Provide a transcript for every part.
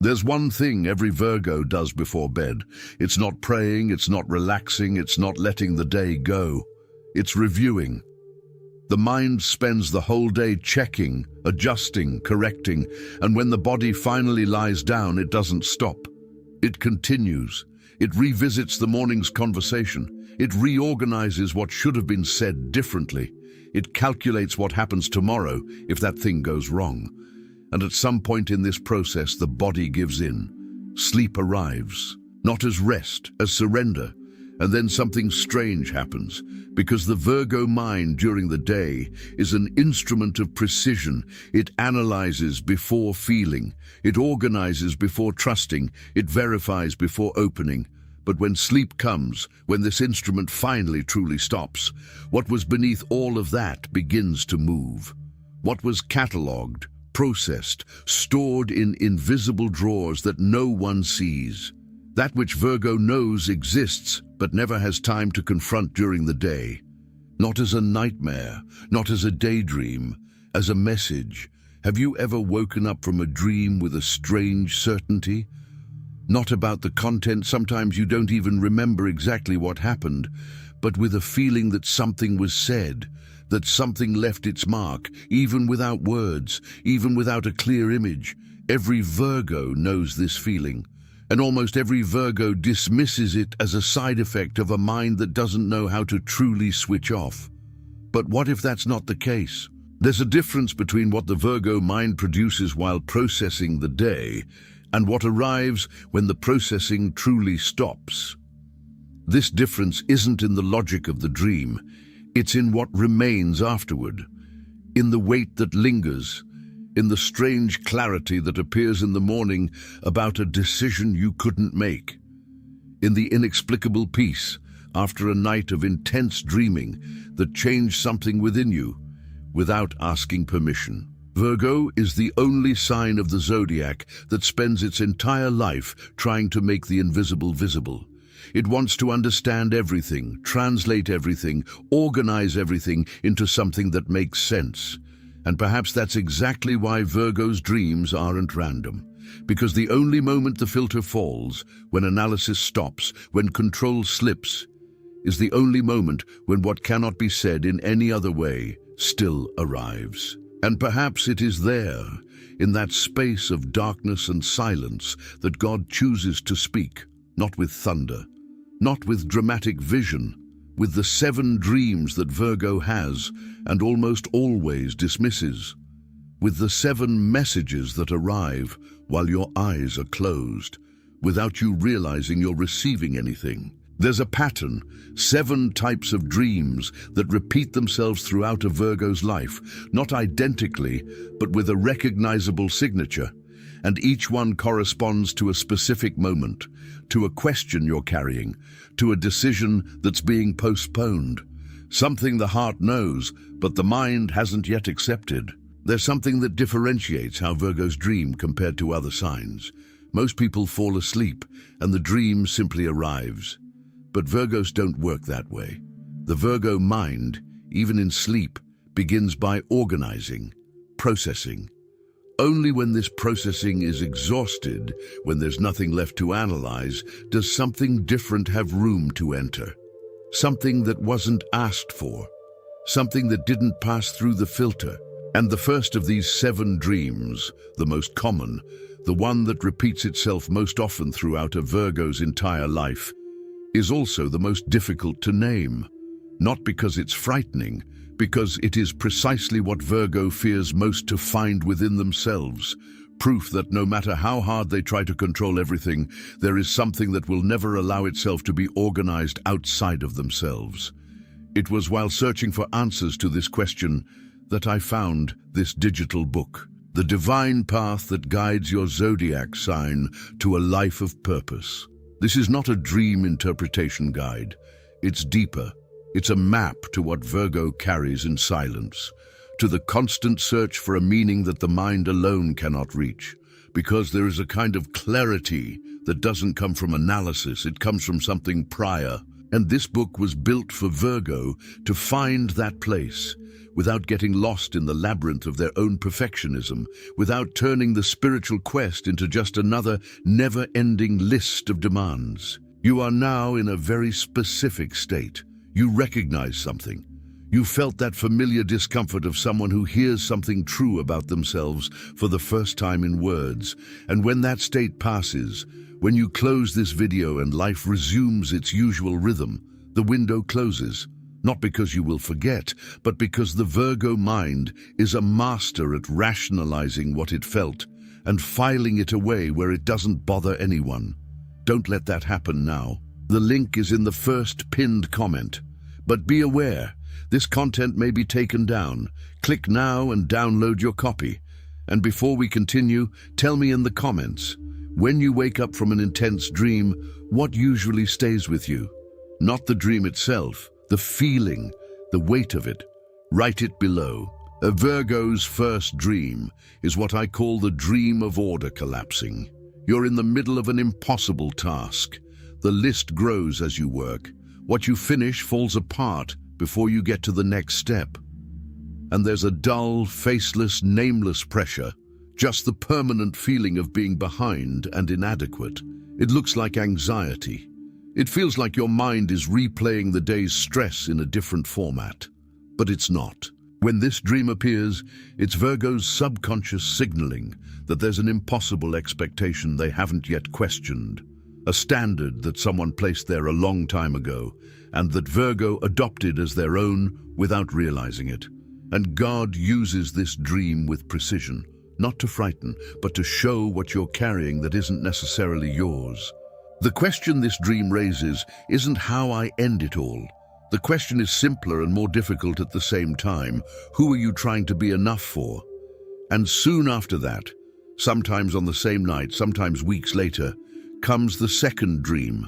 There's one thing every Virgo does before bed. It's not praying, it's not relaxing, it's not letting the day go. It's reviewing. The mind spends the whole day checking, adjusting, correcting, and when the body finally lies down, it doesn't stop. It continues. It revisits the morning's conversation. It reorganizes what should have been said differently. It calculates what happens tomorrow if that thing goes wrong. And at some point in this process, the body gives in. Sleep arrives, not as rest, as surrender. And then something strange happens, because the Virgo mind during the day is an instrument of precision. It analyzes before feeling. It organizes before trusting. It verifies before opening. But when sleep comes, when this instrument finally truly stops, what was beneath all of that begins to move. What was catalogued, processed, stored in invisible drawers that no one sees. That which Virgo knows exists, but never has time to confront during the day. Not as a nightmare, not as a daydream, as a message. Have you ever woken up from a dream with a strange certainty? Not about the content, sometimes you don't even remember exactly what happened, but with a feeling that something was said, that something left its mark, even without words, even without a clear image. Every Virgo knows this feeling, and almost every Virgo dismisses it as a side effect of a mind that doesn't know how to truly switch off. But what if that's not the case? There's a difference between what the Virgo mind produces while processing the day and what arrives when the processing truly stops. This difference isn't in the logic of the dream. It's in what remains afterward, in the weight that lingers, in the strange clarity that appears in the morning about a decision you couldn't make, in the inexplicable peace after a night of intense dreaming that changed something within you without asking permission. Virgo is the only sign of the zodiac that spends its entire life trying to make the invisible visible. It wants to understand everything, translate everything, organize everything into something that makes sense. And perhaps that's exactly why Virgo's dreams aren't random. Because the only moment the filter falls, when analysis stops, when control slips, is the only moment when what cannot be said in any other way still arrives. And perhaps it is there, in that space of darkness and silence, that God chooses to speak, not with thunder, not with dramatic vision, with the 7 dreams that Virgo has and almost always dismisses, with the 7 messages that arrive while your eyes are closed, without you realizing you're receiving anything. There's a pattern, 7 types of dreams that repeat themselves throughout a Virgo's life, not identically, but with a recognizable signature. And each one corresponds to a specific moment, to a question you're carrying, to a decision that's being postponed. Something the heart knows, but the mind hasn't yet accepted. There's something that differentiates how Virgos dream compared to other signs. Most people fall asleep, and the dream simply arrives. But Virgos don't work that way. The Virgo mind, even in sleep, begins by organizing, processing. Only when this processing is exhausted, when there's nothing left to analyze, does something different have room to enter. Something that wasn't asked for. Something that didn't pass through the filter. And the first of these 7 dreams, the most common, the one that repeats itself most often throughout a Virgo's entire life, is also the most difficult to name. Not because it's frightening, because it is precisely what Virgo fears most to find within themselves. Proof that no matter how hard they try to control everything, there is something that will never allow itself to be organized outside of themselves. It was while searching for answers to this question that I found this digital book, The Divine Path That Guides Your Zodiac Sign to a Life of Purpose. This is not a dream interpretation guide. It's deeper. It's a map to what Virgo carries in silence, to the constant search for a meaning that the mind alone cannot reach. Because there is a kind of clarity that doesn't come from analysis, it comes from something prior, And this book was built for Virgo to find that place, without getting lost in the labyrinth of their own perfectionism, without turning the spiritual quest into just another never-ending list of demands. You are now in a very specific state. You recognize something. You felt that familiar discomfort of someone who hears something true about themselves for the first time in words. And when that state passes, when you close this video and life resumes its usual rhythm, the window closes. Not because you will forget, but because the Virgo mind is a master at rationalizing what it felt and filing it away where it doesn't bother anyone. Don't let that happen now. The link is in the first pinned comment. But be aware, this content may be taken down. Click now and download your copy. And before we continue, tell me in the comments, when you wake up from an intense dream, what usually stays with you? Not the dream itself, the feeling, the weight of it. Write it below. A Virgo's first dream is what I call the dream of order collapsing. You're in the middle of an impossible task. The list grows as you work. What you finish falls apart before you get to the next step. And there's a dull, faceless, nameless pressure, just the permanent feeling of being behind and inadequate. It looks like anxiety. It feels like your mind is replaying the day's stress in a different format. But it's not. When this dream appears, it's Virgo's subconscious signaling that there's an impossible expectation they haven't yet questioned, a standard that someone placed there a long time ago, and that Virgo adopted as their own without realizing it. And God uses this dream with precision, not to frighten, but to show what you're carrying that isn't necessarily yours. The question this dream raises isn't how I end it all. The question is simpler and more difficult at the same time. Who are you trying to be enough for? And soon after that, sometimes on the same night, sometimes weeks later, comes the second dream.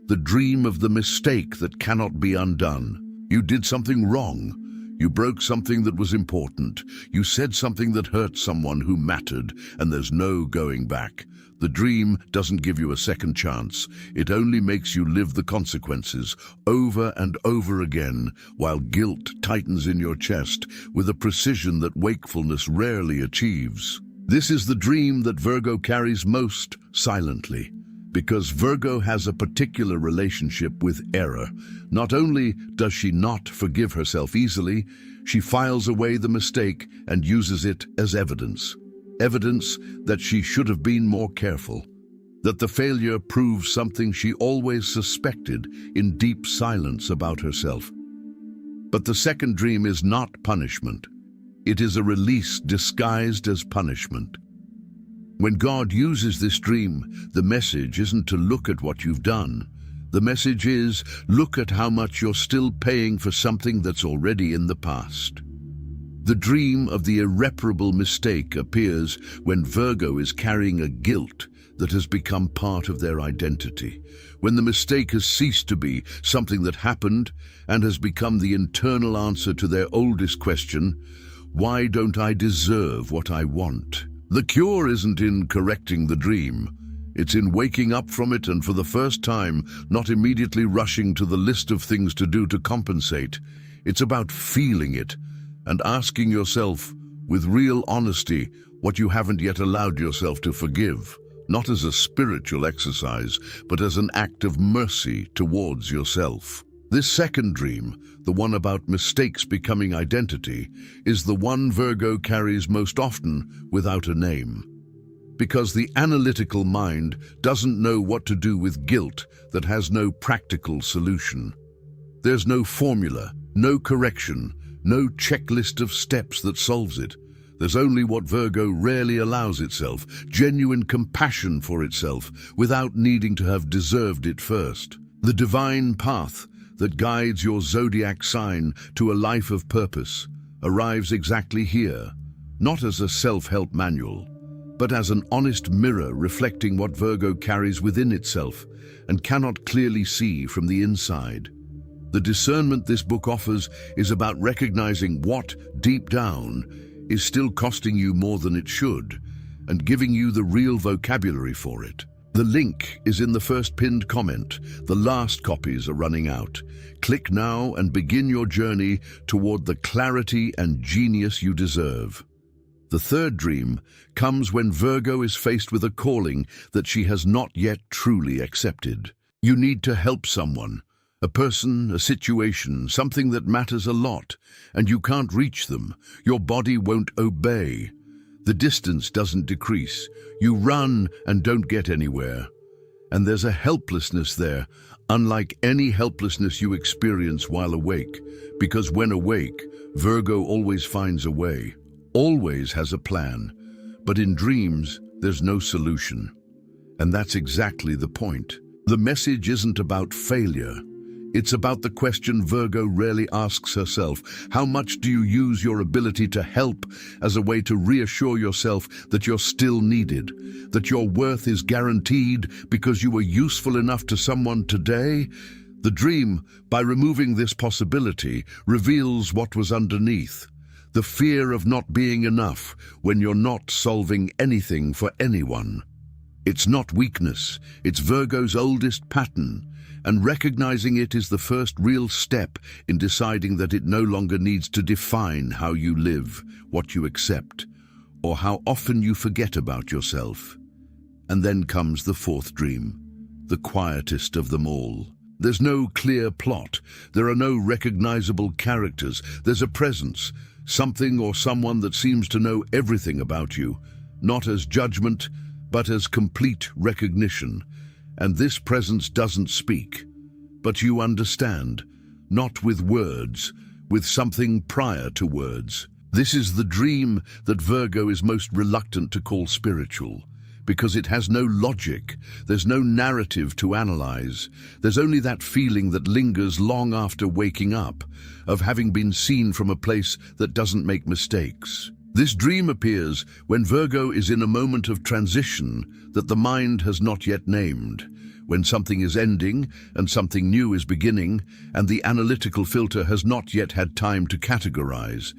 The dream of the mistake that cannot be undone. You did something wrong. You broke something that was important. You said something that hurt someone who mattered, and there's no going back. The dream doesn't give you a second chance. It only makes you live the consequences over and over again, while guilt tightens in your chest with a precision that wakefulness rarely achieves. This is the dream that Virgo carries most silently, because Virgo has a particular relationship with error. Not only does she not forgive herself easily, she files away the mistake and uses it as evidence. Evidence that she should have been more careful, that the failure proves something she always suspected in deep silence about herself. But the second dream is not punishment. It is a release disguised as punishment. When God uses this dream, the message isn't to look at what you've done. The message is, look at how much you're still paying for something that's already in the past. The dream of the irreparable mistake appears when Virgo is carrying a guilt that has become part of their identity, when the mistake has ceased to be something that happened and has become the internal answer to their oldest question, why don't I deserve what I want? The cure isn't in correcting the dream. It's in waking up from it and for the first time, not immediately rushing to the list of things to do to compensate. It's about feeling it and asking yourself, with real honesty, what you haven't yet allowed yourself to forgive, not as a spiritual exercise, but as an act of mercy towards yourself. This second dream, the one about mistakes becoming identity, is the one Virgo carries most often without a name. Because the analytical mind doesn't know what to do with guilt that has no practical solution. There's no formula, no correction, no checklist of steps that solves it. There's only what Virgo rarely allows itself, genuine compassion for itself, without needing to have deserved it first. The divine path that guides your zodiac sign to a life of purpose arrives exactly here, not as a self-help manual, but as an honest mirror reflecting what Virgo carries within itself and cannot clearly see from the inside. The discernment this book offers is about recognizing what, deep down, is still costing you more than it should, and giving you the real vocabulary for it. The link is in the first pinned comment. The last copies are running out. Click now and begin your journey toward the clarity and genius you deserve. The third dream comes when Virgo is faced with a calling that she has not yet truly accepted. You need to help someone, a person, a situation, something that matters a lot, and you can't reach them. Your body won't obey. The distance doesn't decrease. You run and don't get anywhere. And there's a helplessness there, unlike any helplessness you experience while awake, because when awake, Virgo always finds a way. Always has a plan, but in dreams, there's no solution. And that's exactly the point. The message isn't about failure. It's about the question Virgo rarely asks herself. How much do you use your ability to help as a way to reassure yourself that you're still needed, that your worth is guaranteed because you were useful enough to someone today? The dream, by removing this possibility, reveals what was underneath. The fear of not being enough when you're not solving anything for anyone. It's not weakness, it's Virgo's oldest pattern, and recognizing it is the first real step in deciding that it no longer needs to define how you live, what you accept, or how often you forget about yourself. And then comes the fourth dream, the quietest of them all. There's no clear plot, there are no recognizable characters, there's a presence, something or someone that seems to know everything about you, not as judgment, but as complete recognition. And this presence doesn't speak, but you understand, not with words, with something prior to words. This is the dream that Virgo is most reluctant to call spiritual, because it has no logic, there's no narrative to analyze. There's only that feeling that lingers long after waking up, of having been seen from a place that doesn't make mistakes. This dream appears when Virgo is in a moment of transition that the mind has not yet named, when something is ending and something new is beginning, and the analytical filter has not yet had time to categorize.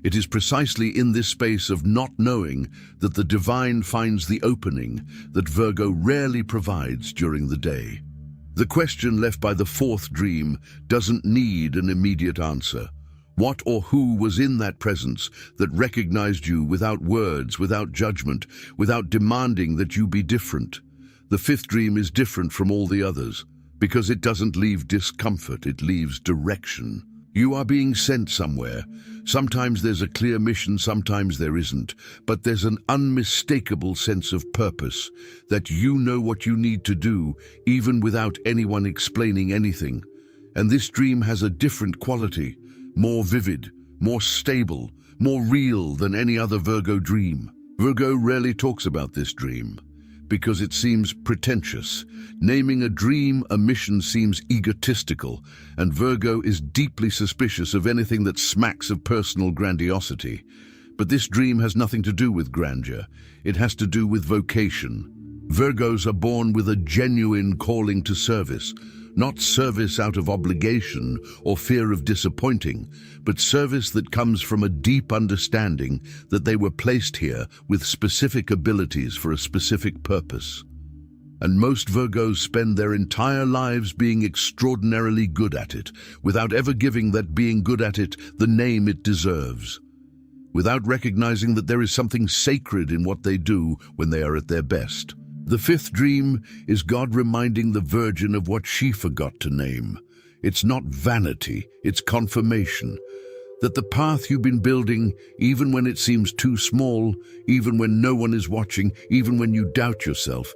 It is precisely in this space of not knowing that the divine finds the opening that Virgo rarely provides during the day. The question left by the fourth dream doesn't need an immediate answer. What or who was in that presence that recognized you without words, without judgment, without demanding that you be different? The fifth dream is different from all the others because it doesn't leave discomfort, it leaves direction. You are being sent somewhere. Sometimes there's a clear mission, sometimes there isn't, but there's an unmistakable sense of purpose, that you know what you need to do, even without anyone explaining anything. And this dream has a different quality, more vivid, more stable, more real than any other Virgo dream. Virgo rarely talks about this dream, because it seems pretentious. Naming a dream a mission seems egotistical, and Virgo is deeply suspicious of anything that smacks of personal grandiosity. But this dream has nothing to do with grandeur. It has to do with vocation. Virgos are born with a genuine calling to service, not service out of obligation or fear of disappointing, but service that comes from a deep understanding that they were placed here with specific abilities for a specific purpose. And most Virgos spend their entire lives being extraordinarily good at it, without ever giving that being good at it the name it deserves, without recognizing that there is something sacred in what they do when they are at their best. The fifth dream is God reminding the Virgin of what she forgot to name. It's not vanity, it's confirmation. That the path you've been building, even when it seems too small, even when no one is watching, even when you doubt yourself,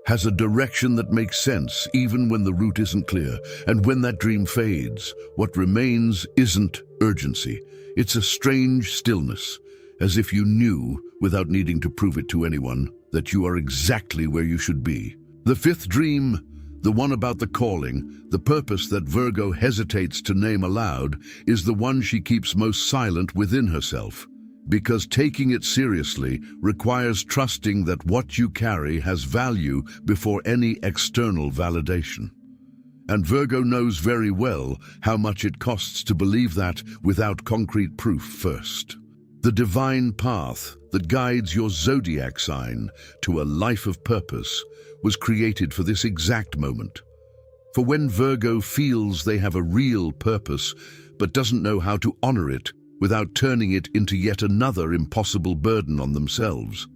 has a direction that makes sense, even when the route isn't clear. And when that dream fades, what remains isn't urgency. It's a strange stillness, as if you knew, without needing to prove it to anyone, that you are exactly where you should be. The fifth dream, the one about the calling, the purpose that Virgo hesitates to name aloud, is the one she keeps most silent within herself, because taking it seriously requires trusting that what you carry has value before any external validation. And Virgo knows very well how much it costs to believe that without concrete proof first. The divine path that guides your zodiac sign to a life of purpose was created for this exact moment. For when Virgo feels they have a real purpose but doesn't know how to honor it without turning it into yet another impossible burden on themselves.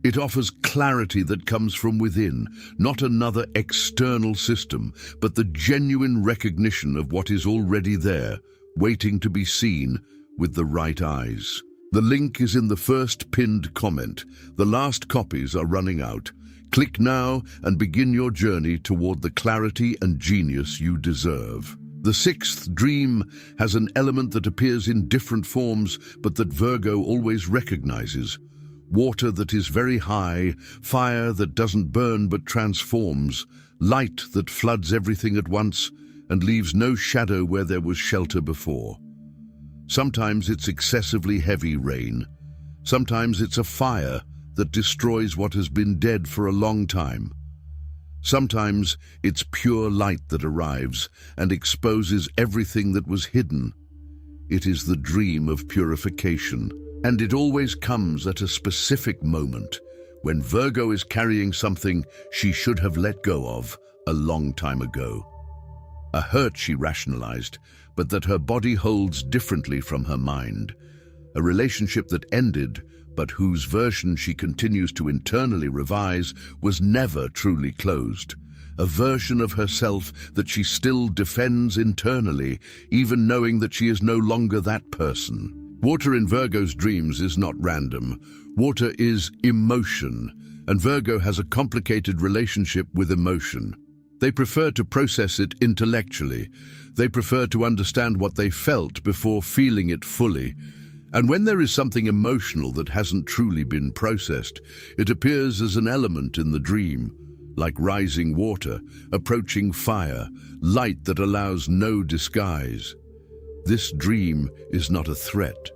It offers clarity that comes from within, not another external system, but the genuine recognition of what is already there, waiting to be seen with the right eyes. The link is in the first pinned comment. The last copies are running out. Click now and begin your journey toward the clarity and genius you deserve. The sixth dream has an element that appears in different forms, but that Virgo always recognizes. Water that is very high, fire that doesn't burn but transforms, light that floods everything at once and leaves no shadow where there was shelter before. Sometimes it's excessively heavy rain. Sometimes it's a fire that destroys what has been dead for a long time. Sometimes it's pure light that arrives and exposes everything that was hidden. It is the dream of purification, and it always comes at a specific moment when Virgo is carrying something she should have let go of a long time ago. A hurt she rationalized, but that her body holds differently from her mind. A relationship that ended, but whose version she continues to internally revise, was never truly closed. A version of herself that she still defends internally, even knowing that she is no longer that person. Water in Virgo's dreams is not random. Water is emotion, and Virgo has a complicated relationship with emotion. They prefer to process it intellectually. They prefer to understand what they felt before feeling it fully. And when there is something emotional that hasn't truly been processed, it appears as an element in the dream, like rising water, approaching fire, light that allows no disguise. This dream is not a threat.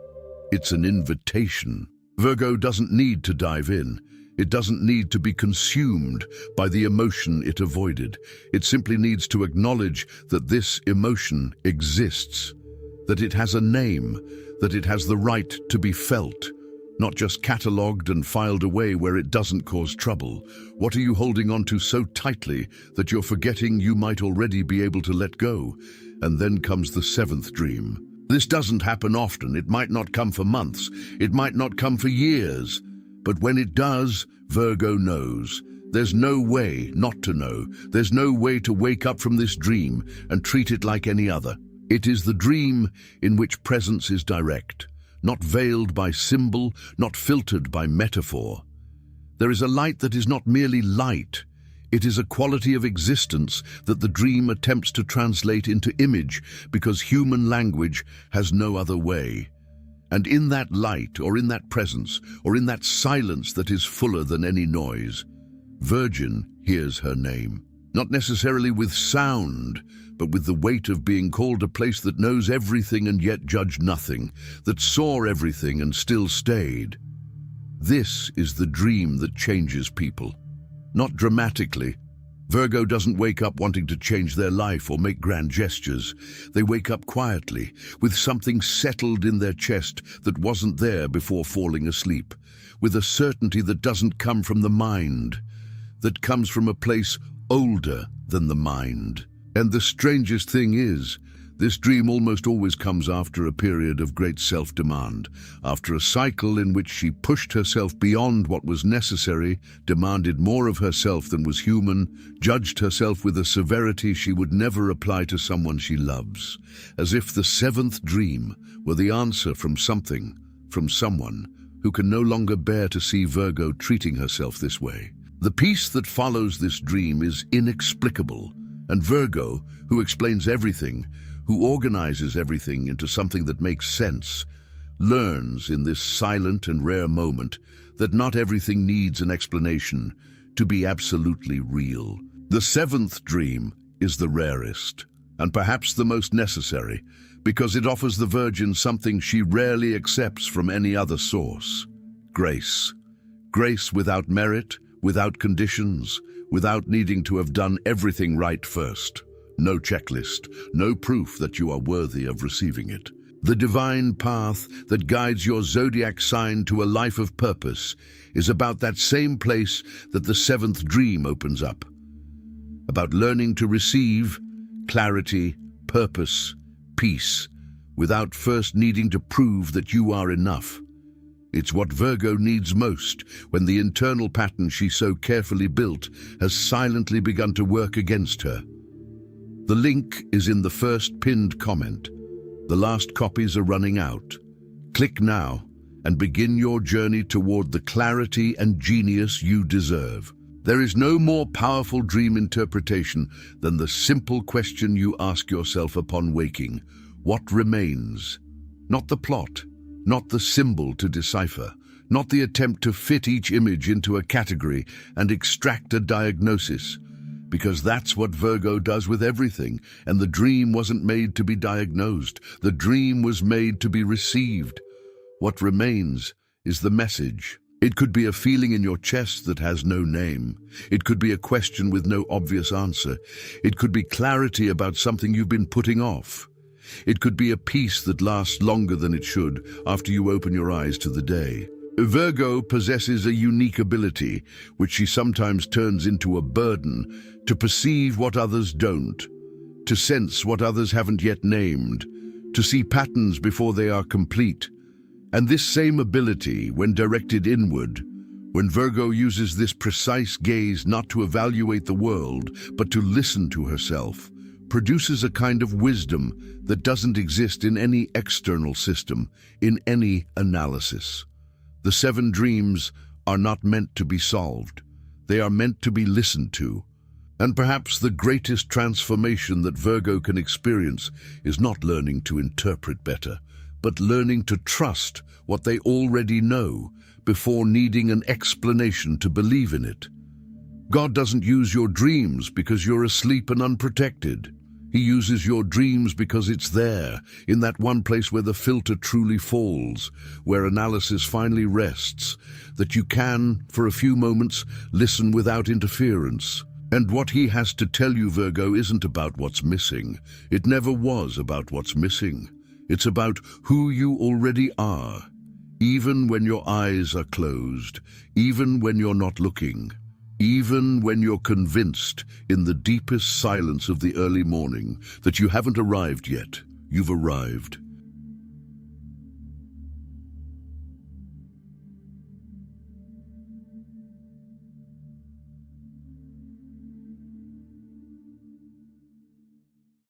It's an invitation. Virgo doesn't need to dive in. It doesn't need to be consumed by the emotion it avoided. It simply needs to acknowledge that this emotion exists, that it has a name, that it has the right to be felt, not just catalogued and filed away where it doesn't cause trouble. What are you holding on to so tightly that you're forgetting you might already be able to let go? And then comes the seventh dream. This doesn't happen often. It might not come for months. It might not come for years. But when it does, Virgo knows. There's no way not to know. There's no way to wake up from this dream and treat it like any other. It is the dream in which presence is direct, not veiled by symbol, not filtered by metaphor. There is a light that is not merely light. It is a quality of existence that the dream attempts to translate into image because human language has no other way. And in that light, or in that presence, or in that silence that is fuller than any noise, Virgin hears her name. Not necessarily with sound, but with the weight of being called a place that knows everything and yet judged nothing, that saw everything and still stayed. This is the dream that changes people. Not dramatically. Virgo doesn't wake up wanting to change their life or make grand gestures. They wake up quietly, with something settled in their chest that wasn't there before falling asleep, with a certainty that doesn't come from the mind, that comes from a place older than the mind. And the strangest thing is, this dream almost always comes after a period of great self-demand, after a cycle in which she pushed herself beyond what was necessary, demanded more of herself than was human, judged herself with a severity she would never apply to someone she loves, as if the seventh dream were the answer from something, from someone who can no longer bear to see Virgo treating herself this way. The peace that follows this dream is inexplicable, and Virgo, who explains everything, who organizes everything into something that makes sense, learns in this silent and rare moment that not everything needs an explanation to be absolutely real. The seventh dream is the rarest, and perhaps the most necessary, because it offers the Virgin something she rarely accepts from any other source: grace. Grace without merit, without conditions, without needing to have done everything right first. No checklist, no proof that you are worthy of receiving it. The divine path that guides your zodiac sign to a life of purpose is about that same place that the seventh dream opens up. About learning to receive clarity, purpose, peace, without first needing to prove that you are enough. It's what Virgo needs most when the internal pattern she so carefully built has silently begun to work against her. The link is in the first pinned comment. The last copies are running out. Click now and begin your journey toward the clarity and genius you deserve. There is no more powerful dream interpretation than the simple question you ask yourself upon waking. What remains? Not the plot, not the symbol to decipher, not the attempt to fit each image into a category and extract a diagnosis. Because that's what Virgo does with everything, and the dream wasn't made to be diagnosed. The dream was made to be received. What remains is the message. It could be a feeling in your chest that has no name. It could be a question with no obvious answer. It could be clarity about something you've been putting off. It could be a peace that lasts longer than it should after you open your eyes to the day. Virgo possesses a unique ability, which she sometimes turns into a burden, to perceive what others don't, to sense what others haven't yet named, to see patterns before they are complete. And this same ability, when directed inward, when Virgo uses this precise gaze not to evaluate the world, but to listen to herself, produces a kind of wisdom that doesn't exist in any external system, in any analysis. The seven dreams are not meant to be solved. They are meant to be listened to. And perhaps the greatest transformation that Virgo can experience is not learning to interpret better, but learning to trust what they already know before needing an explanation to believe in it. God doesn't use your dreams because you're asleep and unprotected. He uses your dreams because it's there, in that one place where the filter truly falls, where analysis finally rests, that you can, for a few moments, listen without interference. And what he has to tell you, Virgo, isn't about what's missing. It never was about what's missing. It's about who you already are, even when your eyes are closed, even when you're not looking. Even when you're convinced, in the deepest silence of the early morning, that you haven't arrived yet, you've arrived.